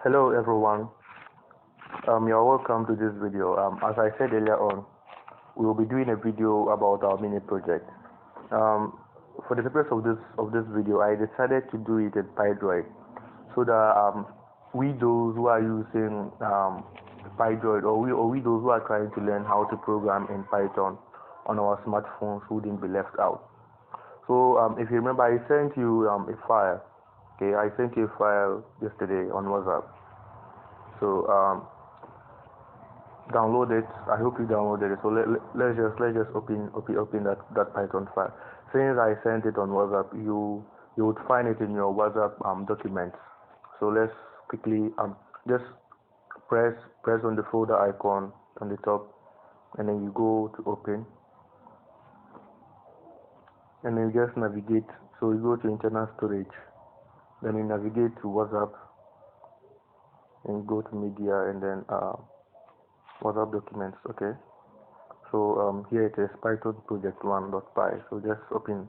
Hello everyone, you're welcome to this video. As I said earlier on, we will be doing a video about our mini project. For the purpose of this video, I decided to do it in Pydroid, so that we those who are using Pydroid, or we those who are trying to learn how to program in Python on our smartphones wouldn't be left out. So if you remember, I sent you a file. Okay, I sent you a file yesterday on WhatsApp. So download it. I hope you downloaded it. So let's just open that Python file. Since I sent it on WhatsApp, you would find it in your WhatsApp documents. So let's quickly just press on the folder icon on the top, and then you go to open, and then you just navigate. So you go to internal storage, then you navigate to WhatsApp, and go to media, and then WhatsApp documents. Okay, so here it is, Python project 1.py. So just open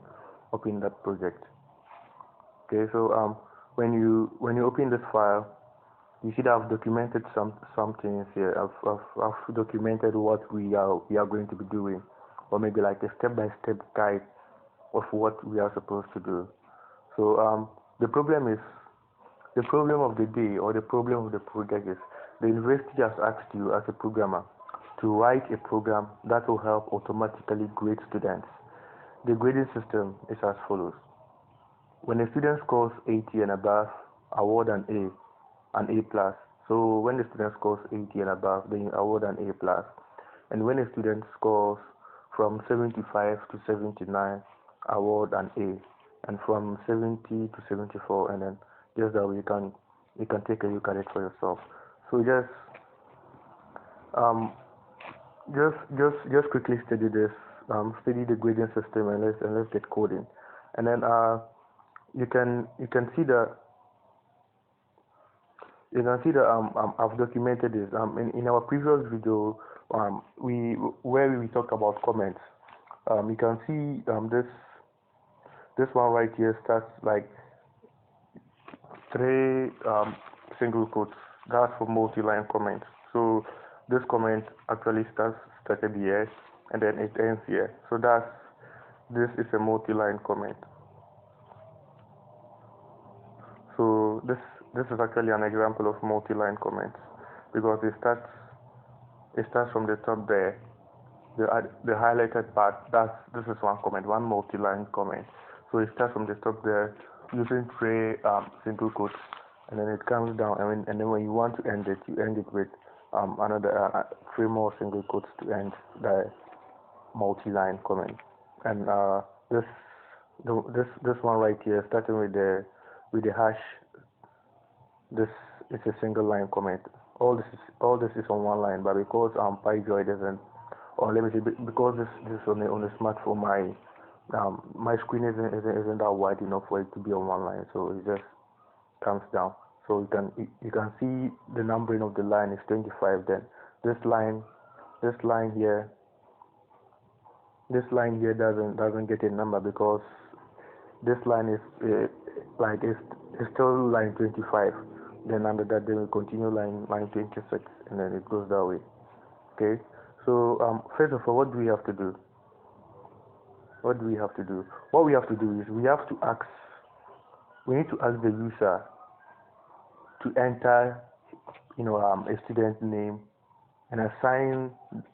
that project. Okay, so when you open this file, you should have documented some things here. I've documented what we are going to be doing, or maybe like a step-by-step guide of what we are supposed to do. So the problem of the day, or the problem of the project, is the university has asked you as a programmer to write a program that will help automatically grade students. The grading system is as follows. When a student scores 80 and above, award an A+. So when the student scores 80 and above, then you award an A+. And when a student scores from 75 to 79, award an A. And from 70 to 74, and then just that way you can take a look at it for yourself. So just quickly study this, study the grading system, and let's get coding. And then you can see the I've documented this in our previous video, where we talked about comments. You can see this one right here starts like 3 single quotes. That's for multi-line comments. So this comment actually started here, and then it ends here. So this is a multi-line comment. So this is actually an example of multi-line comments, because it starts from the top there. The highlighted part, this is one comment, one multi-line comment. So it starts from the top there using 3 single quotes, and then it comes down, and then when you want to end it, you end it with another 3 more single quotes to end the multi-line comment. And this one right here, starting with the hash, this is a single line comment. All this is on one line, but because Pydroid isn't, or let me say, because this is on the smartphone, my screen isn't that wide enough for it to be on one line, so it just comes down. So you can see the numbering of the line is 25. Then this line here doesn't get a number, because this line is it's still line 25. Then under that, they will continue line 26, and then it goes that way. Okay. So first of all, what do we have to do? What we have to do is we need to ask the user to enter a student name and assign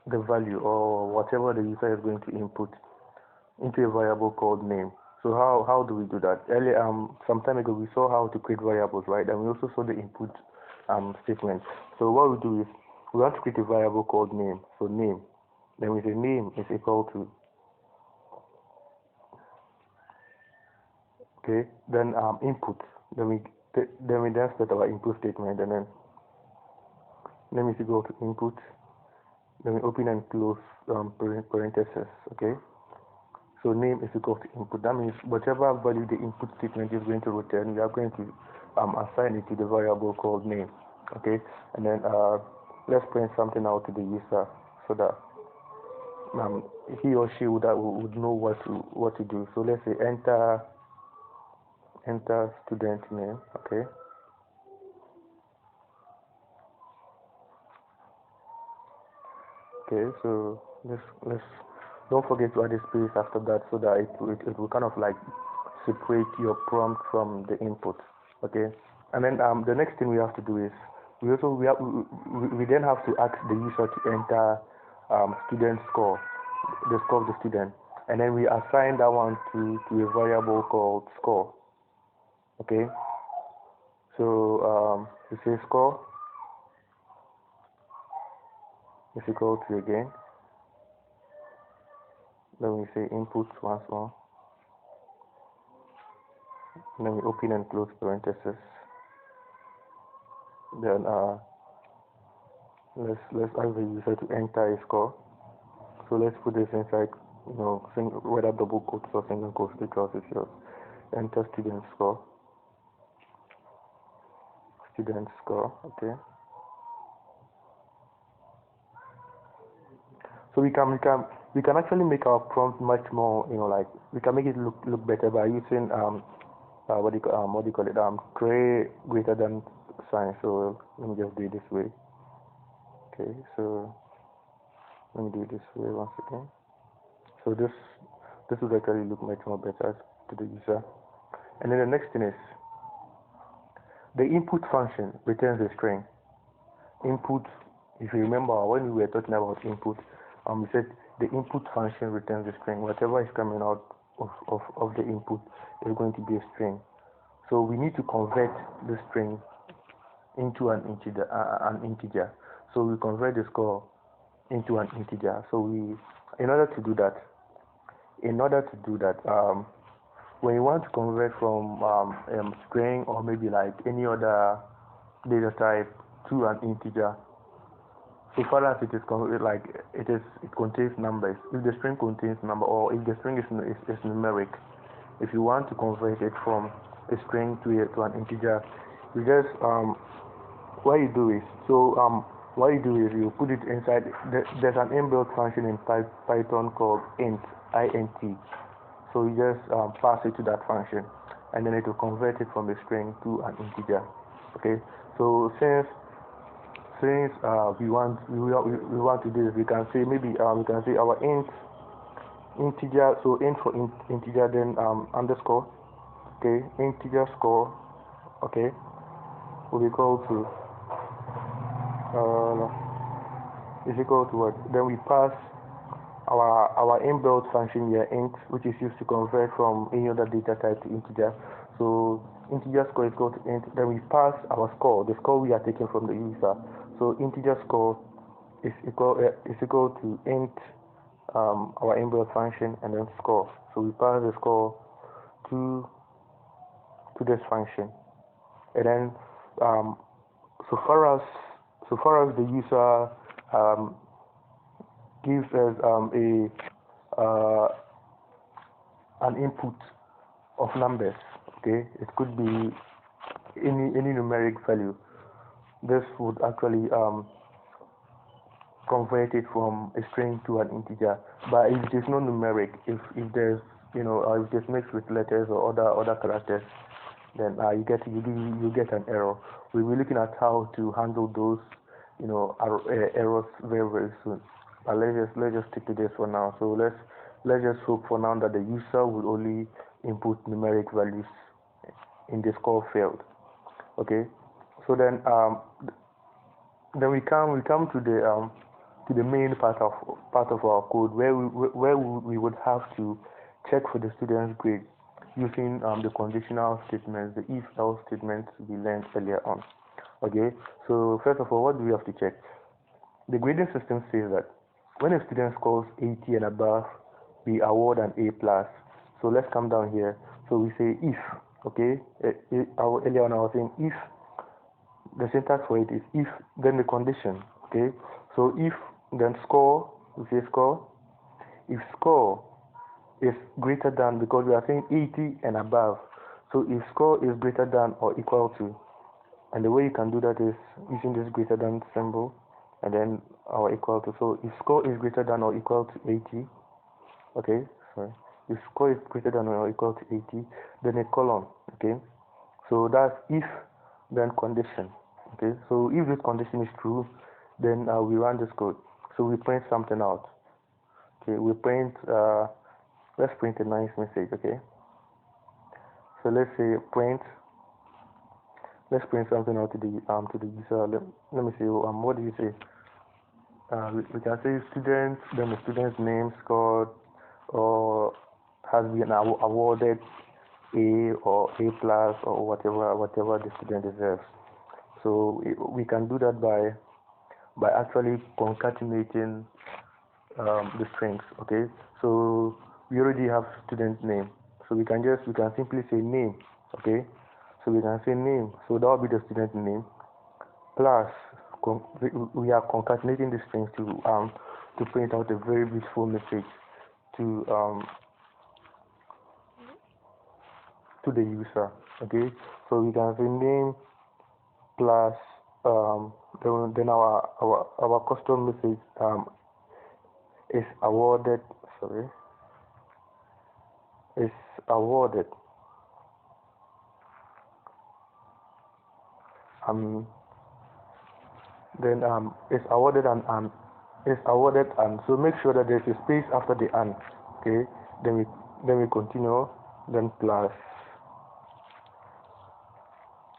the value, or whatever the user is going to input, into a variable called name. So how do we do that? Earlier, some time ago, we saw how to create variables, right? And we also saw the input statement. So what we do is we want to create a variable called name. So name, then we say name is equal to, okay, then input, then we set our input statement, and then we go to input, then we open and close parentheses. Okay, so name is equal to input. That means whatever value the input statement is going to return, we are going to assign it to the variable called name. Okay, and then let's print something out to the user, so that he or she would know what to do. So let's say enter student name. Okay, Okay, so let's don't forget to add a space after that so that it will kind of like separate your prompt from the input. Okay, and then the next thing we have to do is we then have to ask the user to enter student score, the score of the student, and then we assign that one to a variable called score. Okay, so we say score is equal to again. Then we say input once more. And then we open and close parentheses. Then let's ask the user to enter a score. So let's put this inside, whether double quotes or single quotes, because it's yours. Enter student score. Student score. Okay. So we can actually make our prompt much more, like we can make it look better by using what do you call it, gray greater than sign. So let me just do it this way. Okay, so let me do it this way once again. So this would actually look much more better to the user. And then the next thing is the input function returns a string. Input, if you remember when we were talking about input, we said the input function returns a string. Whatever is coming out of the input is going to be a string. So we need to convert the string into an integer. So we convert the score into an integer. So in order to do that, when you want to convert from string or maybe like any other data type to an integer, so far as it contains numbers. If the string contains number, or if the string is numeric, if you want to convert it from a string to an integer, you just what you do is you put it inside. There's an inbuilt function in Python called int. So you just pass it to that function, and then it will convert it from a string to an integer. Okay. So since we want to do this, we can say maybe we can say our integer. So int for integer, then underscore. Okay, integer score. Okay, will be equal to is equal to what? Then we pass our inbuilt function here, int, which is used to convert from any other data type to integer. So integer score is equal to int. Then we pass our score, the score we are taking from the user. So integer score is equal to int, our inbuilt function, and then score. So we pass the score to this function, and then so far as the user gives us an input of numbers. Okay, it could be any numeric value. This would actually convert it from a string to an integer. But if it is not numeric, if there's if it's mixed with letters or other characters, then you get an error. We'll be looking at how to handle those errors very, very soon. But let's just stick to this for now. So let's just hope for now that the user will only input numeric values in the score field. Okay. So then we come to the main part of our code where we would have to check for the student's grade using the conditional statements, the if-else statements we learned earlier on. Okay, so first of all, what do we have to check? The grading system says that when a student scores 80 and above, we award an A+. So let's come down here. So we say if, okay, earlier on I was saying if, the syntax for it is if, then the condition, okay? So if, then score, we say score. If score is greater than, because we are saying 80 and above, so if score is greater than or equal to, and the way you can do that is using this greater than symbol and then our equal to. So if score is greater than or equal to 80, okay, sorry, if score is greater than or equal to 80, then a colon, okay? So that's if, then condition, okay? So if this condition is true, then we run this code. So we print something out. Okay, we print let's print a nice message. Okay, so let's say print, let's print something out to the user. Let me see, what do you say? We can say student, then the student's name, scored, or has been awarded A or A plus or whatever the student deserves. So we can do that by actually concatenating the strings. Okay, so we already have student name, so we can simply say name. Okay, so we can say name, so that will be the student name plus we are concatenating the strings to print out a very beautiful message to the user. Okay, so we can say name plus then our custom message is awarded, is awarded then is awarded and is awarded, and so make sure that there's a space after the and. Okay, then we continue, then plus.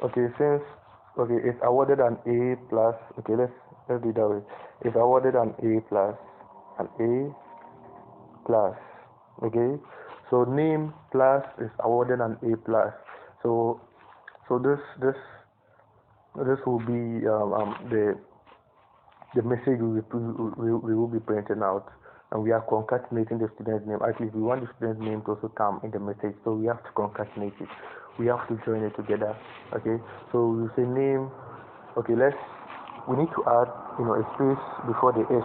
Okay, since it's awarded an A plus. Okay, let's do it that way. It's awarded an A plus, an A plus. Okay, so name plus is awarded an A plus. So this will be the message we will be printing out, and we are concatenating the student's name. Actually, if we want the student's name to also come in the message, so we have to concatenate it. We have to join it together. Okay, so we say name. Okay, we need to add a space before the S,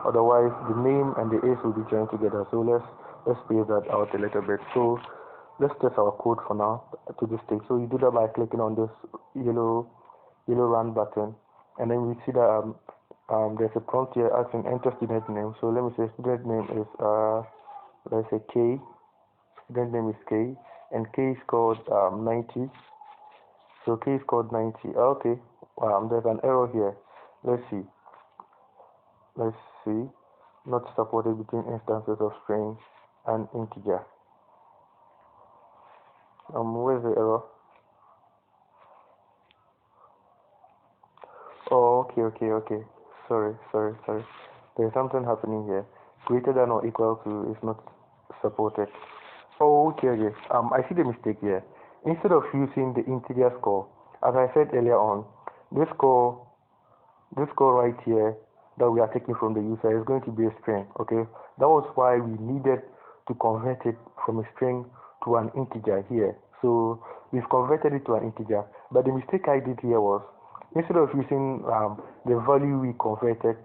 otherwise the name and the S will be joined together. So let's space that out a little bit. So let's test our code for now to this stage. So you do that by clicking on this yellow run button, and then we see that there's a prompt here asking enter student name. So let me say student name is let's say K. Student name is K, and K is called 90. So K is called 90. Okay, there's an error here. Let's see. Not supported between instances of string and integer. Where's the error? Oh, okay. Sorry. There's something happening here. Greater than or equal to is not supported. Oh, okay. I see the mistake here. Instead of using the integer score, as I said earlier on, this score right here that we are taking from the user is going to be a string. Okay, that was why we needed to convert it from a string to an integer here. So we've converted it to an integer, but the mistake I did here was, instead of using the value we converted,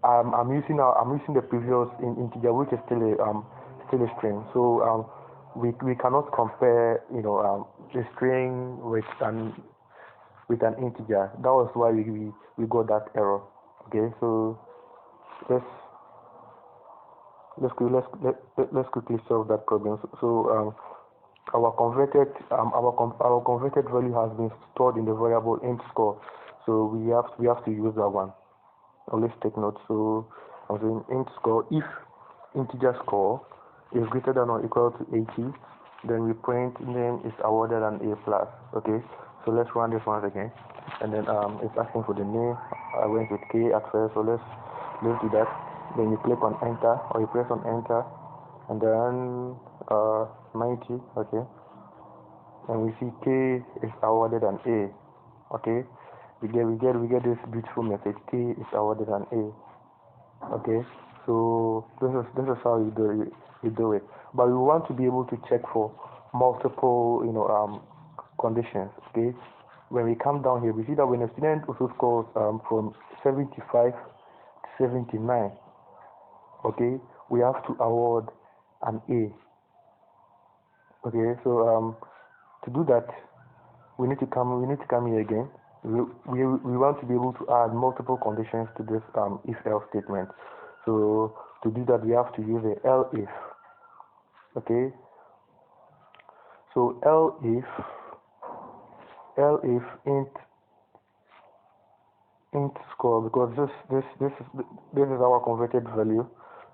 I'm using the previous integer, which is still a string. So we cannot compare a string with an integer. That was why we got that error. Okay, so let's quickly solve that problem. So our converted value has been stored in the variable int score. So we have to use that one. Let's take note. So I'm saying int score. If integer score is greater than or equal to 80, then we print name is awarded an A plus. Okay, so let's run this once again, and then it's asking for the name. I went with K at first, so let's do that. Then you click on enter, or you press on enter, and then 90. Okay, and we see K is awarded an A. Okay, we get this beautiful message. K is awarded an A. Okay, so this is how you do it. But we want to be able to check for multiple conditions. Okay, when we come down here, we see that when a student also scores from 75 to 79, okay, we have to award an A. Okay, so to do that, we need to come here again. We want to be able to add multiple conditions to this if-else statement. So to do that, we have to use a elif. Okay, so elif int int score, because this is our converted value.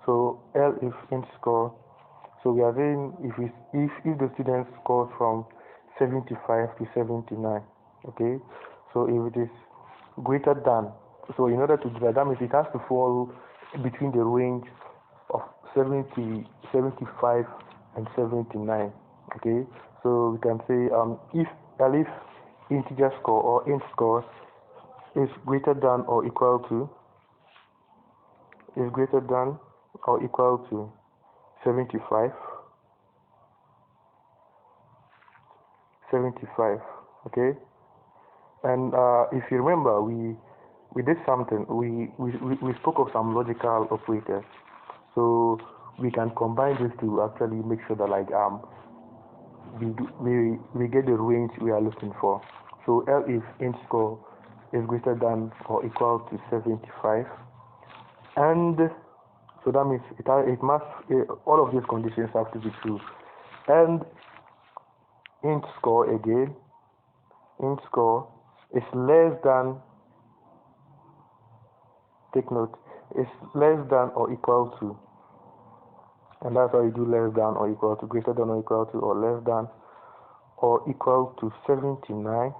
So L if int score. So we are saying if the student scores from 75 to 79, okay. So if it is greater than, so in order to do that, that means it has to fall between the range of 70, 75 and 79, okay. So we can say if integer score or int score is greater than or equal to 75, okay. And if you remember, we did something. We spoke of some logical operators, so we can combine this to actually make sure that like we get the range we are looking for. So L if int score is greater than or equal to 75, and so that means it must all of these conditions have to be true, and int score again, int score is less than, take note, is less than or equal to, and that's how you do less than or equal to, greater than or equal to, or less than or equal to 79,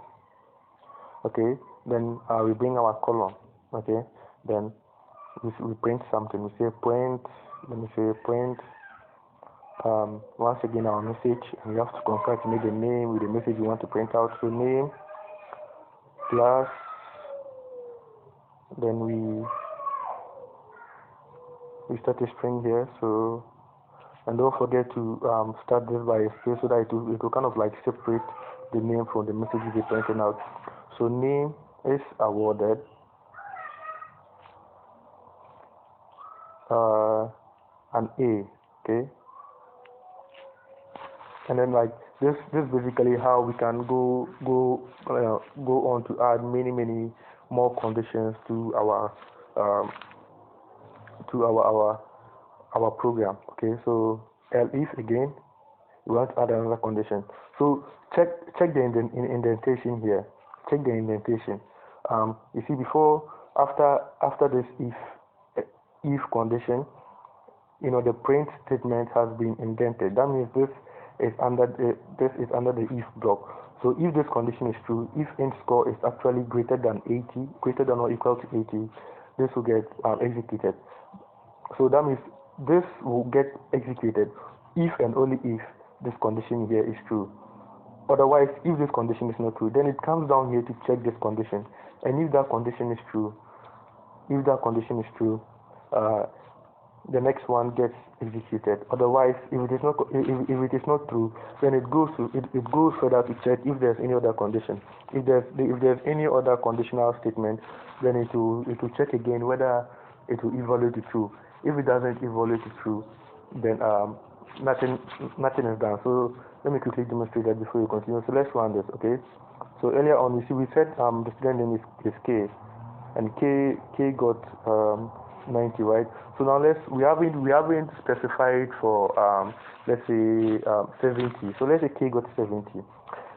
okay. Then we bring our column, okay. Then we print something. We say print, let me say print, once again our message, and we have to concatenate the name with the message you want to print out. So name plus, then we start a string here. So, and don't forget to start this by a space so that it will kind of like separate the name from the message you'll be printing out. So name is awarded an A, okay. And then like this basically how we can go on to add many more conditions to our program, okay. So if again we want to add another condition. So check the indentation here. Check the indentation. You see, before after this if condition, the print statement has been indented. That means this is under the if block. So if this condition is true, if int score is actually greater than 80, greater than or equal to 80, this will get executed. So that means this will get executed if and only if this condition here is true. Otherwise, if this condition is not true, then it comes down here to check this condition. And if that condition is true, the next one gets executed. Otherwise, if it is not true, then it goes further to check if there's any other condition. If there's any other conditional statement, then it will check again whether it will evaluate to true. If it doesn't evaluate to true, then nothing is done. So let me quickly demonstrate that before we continue. So let's run this, okay? So earlier on, we said the student name is K, and K got 90, right? So now we haven't specified for let's say 70. So let's say K got 70,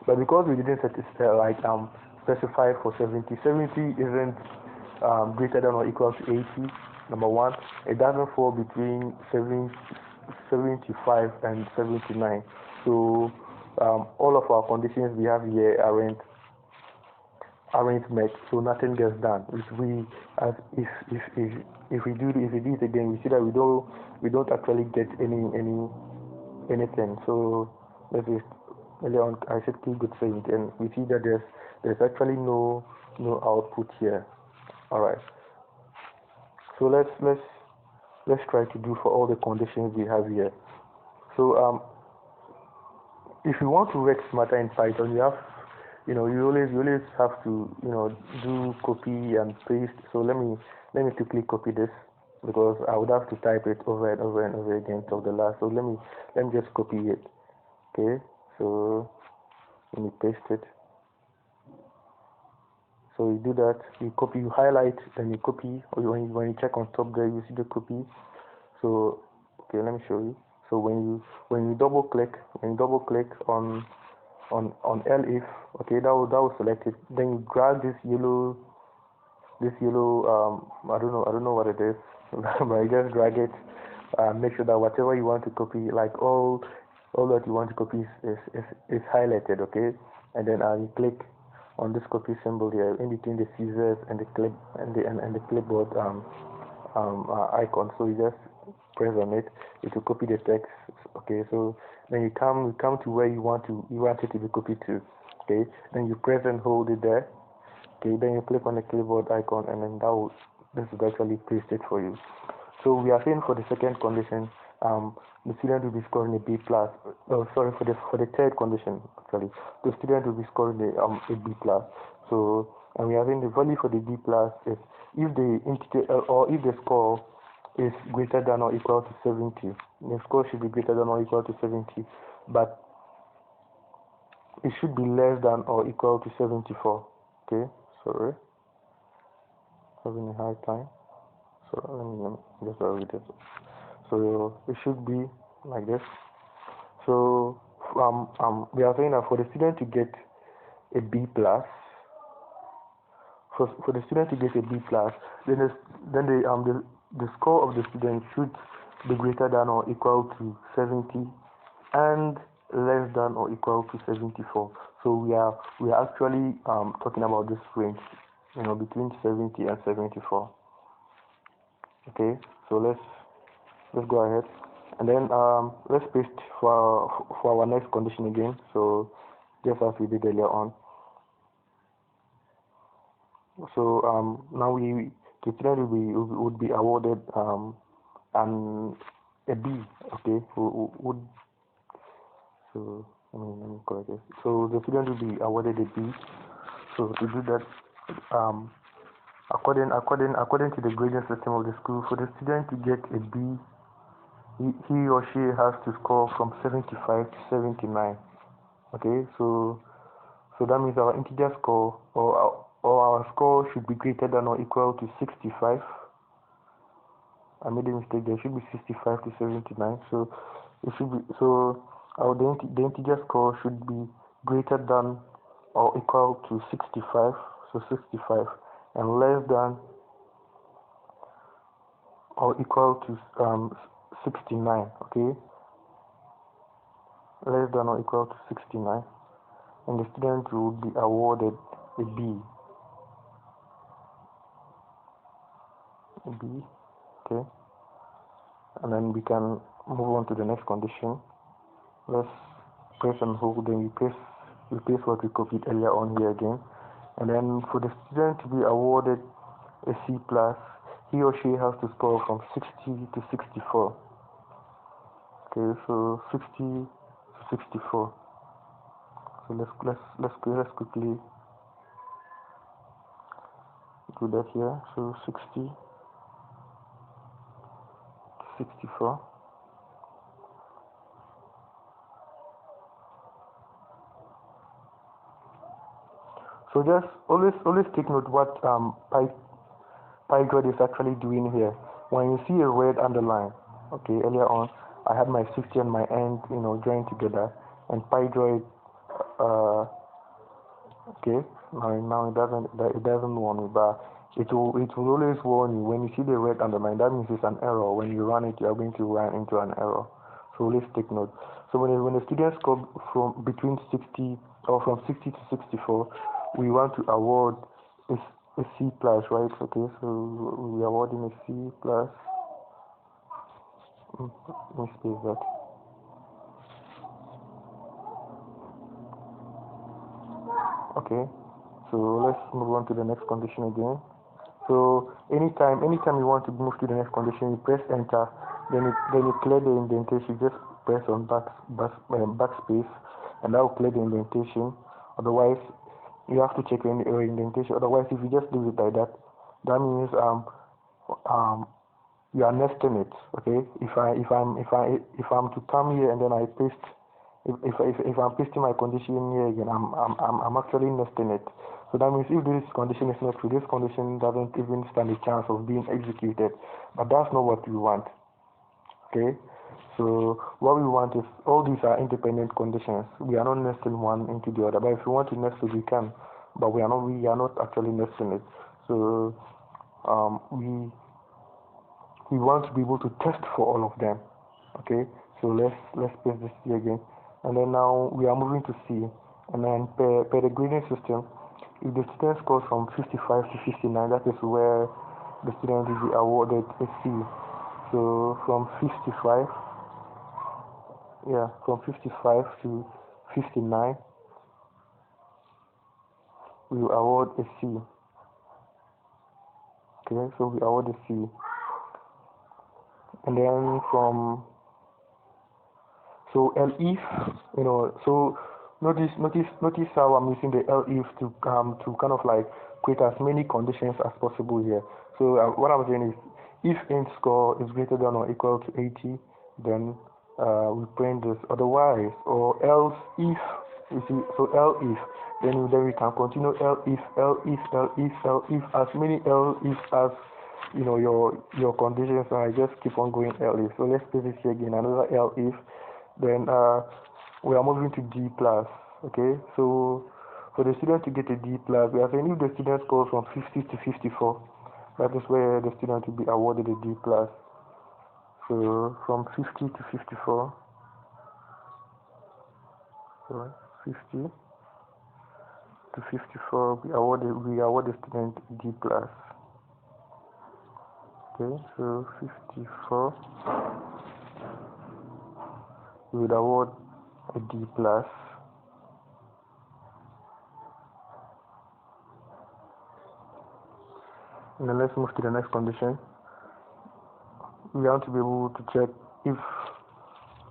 but because we didn't specify for 70 isn't greater than or equal to 80. Number one, it doesn't fall between 75 and 79. So all of our conditions we have here aren't met, so nothing gets done. If we do it again, we see that we don't actually get anything. So let's just, earlier on I said K got 70, and we see that there's actually no output here. All right. So let's try to do for all the conditions we have here. So if you want to work smarter in Python, you always have to do copy and paste. So let me quickly copy this, because I would have to type it over and over and over again till the last. So let me just copy it. Okay, so let me paste it. So you do that, you copy, you highlight, then you copy, or when you check on top there, you see the copy. So okay, let me show you. So when you double click on elif, okay, that will select it. Then you drag this yellow this yellow, I don't know what it is, but you just drag it. Make sure that whatever you want to copy, like all that you want to copy is highlighted, okay? And then you click on this copy symbol here in between the scissors and the clip and the clipboard icon. So you just press on it. It will copy the text. Okay. So then you come to where you want it to be copied to. Okay. Then you press and hold it there. Okay. Then you click on the clipboard icon, and then this will actually paste it for you. So we are saying for the second condition, the student will be scoring a B plus. Oh, sorry, for the third condition actually, the student will be scoring a B plus. So, and we are saying the value for the B plus is if the integer or if the score is greater than or equal to 70. The score should be greater than or equal to 70, but it should be less than or equal to 74. Okay, sorry, having a hard time. So let me just read it. So it should be like this. So we are saying that for the student to get a B plus, for the student to get a B plus, then the score of the student should be greater than or equal to 70 and less than or equal to 74. So we are actually talking about this range, between 70 and 74. Okay, so let's go ahead, and then let's paste for our next condition again. So just as we did earlier on. So now the student would be awarded a B. Okay, would so let me correct this. So the student will be awarded a B. So to do that, according to the grading system of the school, for the student to get a B, he or she has to score from 75 to 79. Okay, so that means our integer score or our score should be greater than or equal to 65. I made a mistake. There should be 65 to 79. So it should be the integer score should be greater than or equal to 65. So 65, and less than or equal to 69. Okay, less than or equal to 69, and the student will be awarded a B. Okay, and then we can move on to the next condition. Let's press and hold, then we paste what we copied earlier on here again, and then for the student to be awarded a C plus, he or she has to score from 60 to 64. Okay, so 60 to 64. So let's quickly do that here. So 60 to 64. So just always take note what Pydroid is actually doing here. When you see a red underline, okay, earlier on I had my 60 and my end, joined together, and Pydroid, okay, now it doesn't warn me, but it will always warn you when you see the red underline. That means it's an error. When you run it, you are going to run into an error. So let's take note. So when the students score from between 60 or from 60 to 64, we want to award a C plus, right? Okay, so we are awarding a C plus. Let me space that. Okay, so let's move on to the next condition again. So anytime you want to move to the next condition, you press enter, then you clear the indentation. Just press on backspace, and that will clear the indentation. Otherwise, you have to check your indentation. Otherwise, if you just leave it like that, that means you are nesting it. Okay, if I'm to come here and then I paste, if I'm pasting my condition here again, I'm actually nesting it. So that means if this condition is not true, this condition doesn't even stand a chance of being executed. But that's not what we want. Okay, so what we want is all these are independent conditions. We are not nesting one into the other. But if you want to nest it, we can. But we are not actually nesting it. So we want to be able to test for all of them. Okay, so let's paste this here again, and then now we are moving to C, and then per the grading system, if the student scores from 55 to 59, that is where the student will be awarded a C. So from 55, from 55 to 59, we will award a C. Okay, so we award a C, and then from so L if so notice how I'm using the L if to kind of like create as many conditions as possible here. So what I'm saying is, if int score is greater than or equal to 80, then we print this. Otherwise, or else if you see, so L if, then we can continue L if as many L if as your conditions, and I just keep on going L if. So let's paste this here again, another L if. Then we are moving to D plus. Okay, so for the student to get a D plus, we are saying if the student scores from 50 to 54, that is where the student will be awarded a D plus. So from 50 to 54, so 50 to 54, we award the student a D plus. Okay, so 54, we would award a D plus. And then let's move to the next condition. We want to be able to check if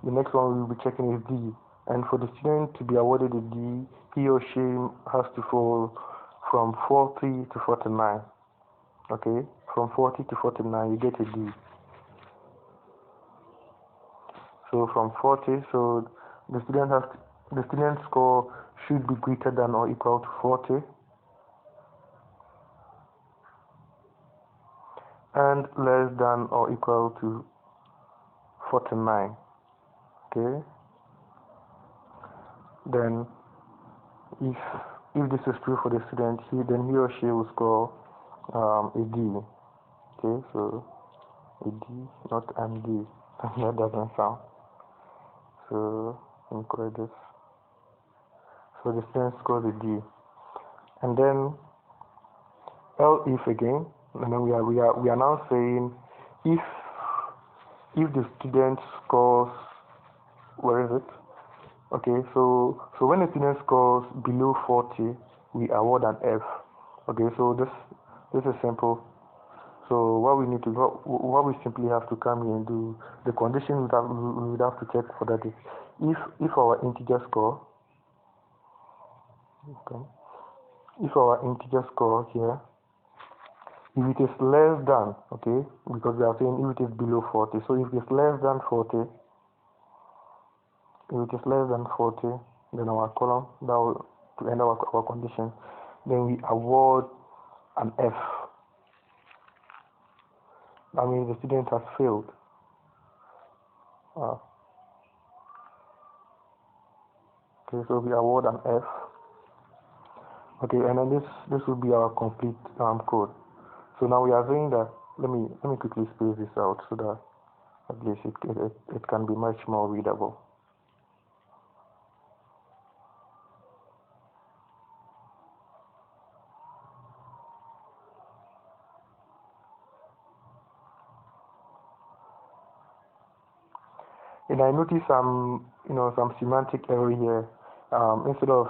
the next one we will be checking is D. And for the student to be awarded a D, he or she has to fall from 40 to 49. Okay, from 40 to 49, you get a D. So from 40, so the student score should be greater than or equal to 40, and less than or equal to 49. Okay, then if this is true for the student, then he or she will score a D. Okay, so a D, not MD. That doesn't sound. So let me correct this. So the student scores a D, and then L if again, and then we are now saying if the student scores, where is it? Okay, so when the student scores below 40, we award an F. Okay, so this is simple. So what we simply have to come here and do, the condition we would have to check for that is if our integer score, okay, if our integer score here, if it is less than, okay, because we are saying if it is below 40, so if it is less than 40, then our column, that will to end our condition, then we award an F. That means the student has failed. Okay, so we award an F. Okay, and then this will be our complete code. So now we are saying that, let me quickly space this out so that at least it can be much more readable. And I notice some semantic error here. Instead of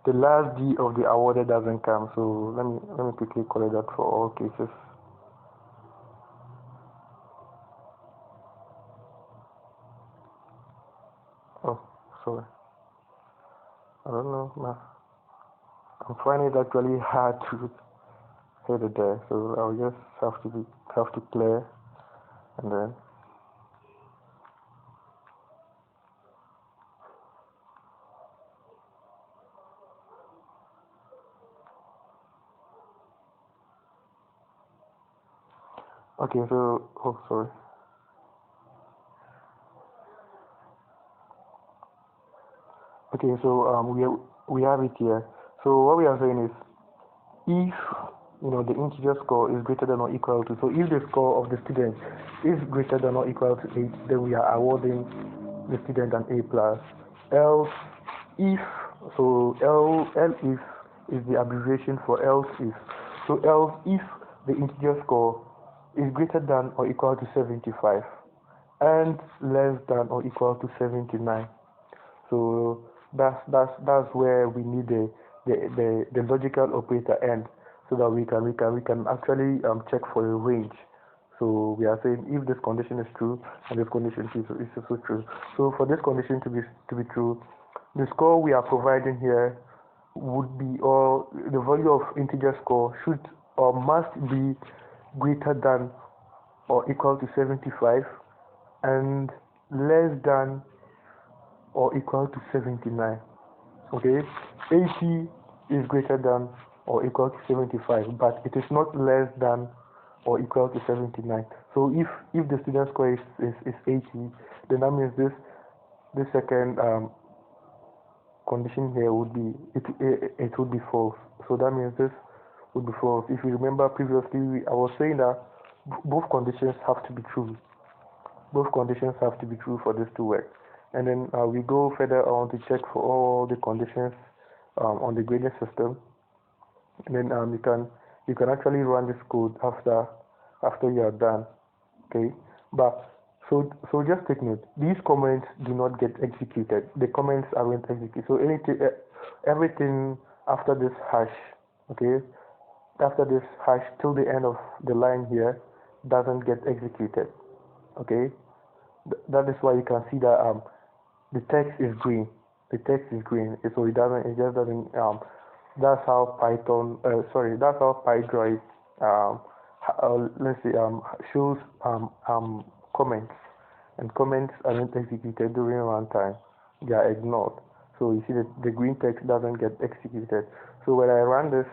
the last D of the awarded doesn't come. So let me quickly correct that for all cases. Oh, sorry. I don't know. I'm finding it actually hard to hit it there. So I'll just have to clear, and then. Okay, so sorry. Okay, so we have it here. So what we are saying is, if the integer score is greater than or equal to. So if the score of the student is greater than or equal to 8, then we are awarding the student an A plus. Else if, so L if is the abbreviation for else if. So else if the integer score is greater than or equal to 75 and less than or equal to 79. So that's where we need the logical operator end, so that we can actually check for a range. So we are saying if this condition is true and this condition is also true. So for this condition to be true, the score we are providing here would be, or the value of integer score should or must be greater than or equal to 75 and less than or equal to 79. Okay, 80 is greater than or equal to 75, but it is not less than or equal to 79. So if the student score is 80, then that means this second condition here would be it would be false. So that means this would be false. If you remember previously, I was saying that both conditions have to be true. Both conditions have to be true for this to work. And then we go further on to check for all the conditions on the grading system. And then you can actually run this code after you are done. Okay, but so just take note, these comments do not get executed. The comments aren't executed. So everything after this hash, okay, after this hash till the end of the line here doesn't get executed. Okay, that is why you can see that the text is green. The text is green, so it just doesn't. That's how Python. That's how Pydroid. Let's say shows comments, and comments aren't executed during runtime. They are ignored. So you see that the green text doesn't get executed. So when I run this,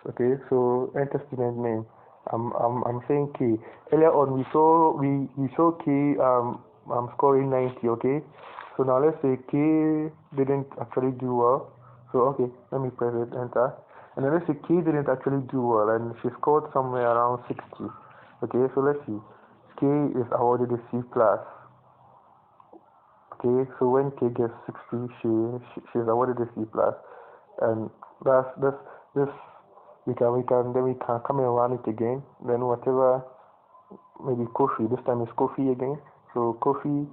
okay. So enter student name. I'm saying K. Earlier on we saw K scoring 90, okay? So now let's say K didn't actually do well. So okay, let me press it, enter. And then let's say K didn't actually do well and she scored somewhere around 60. Okay, so let's see. K is awarded a C plus. Okay, so when K gets 60, she's awarded a C plus. And this we can come and run it again. Then whatever, maybe Kofi, this time is Kofi again. So Kofi,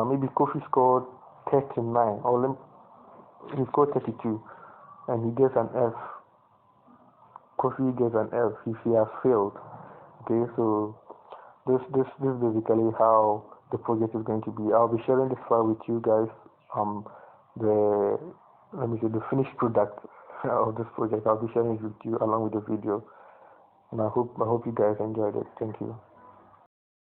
maybe Kofi scored 39, or he scored 32, and he gets an F. Kofi gets an F if he has failed. Okay, so this is basically how the project is going to be. I'll be sharing this file with you guys. The finished product of this project. I'll be sharing it with you along with the video, and I hope you guys enjoyed it. Thank you.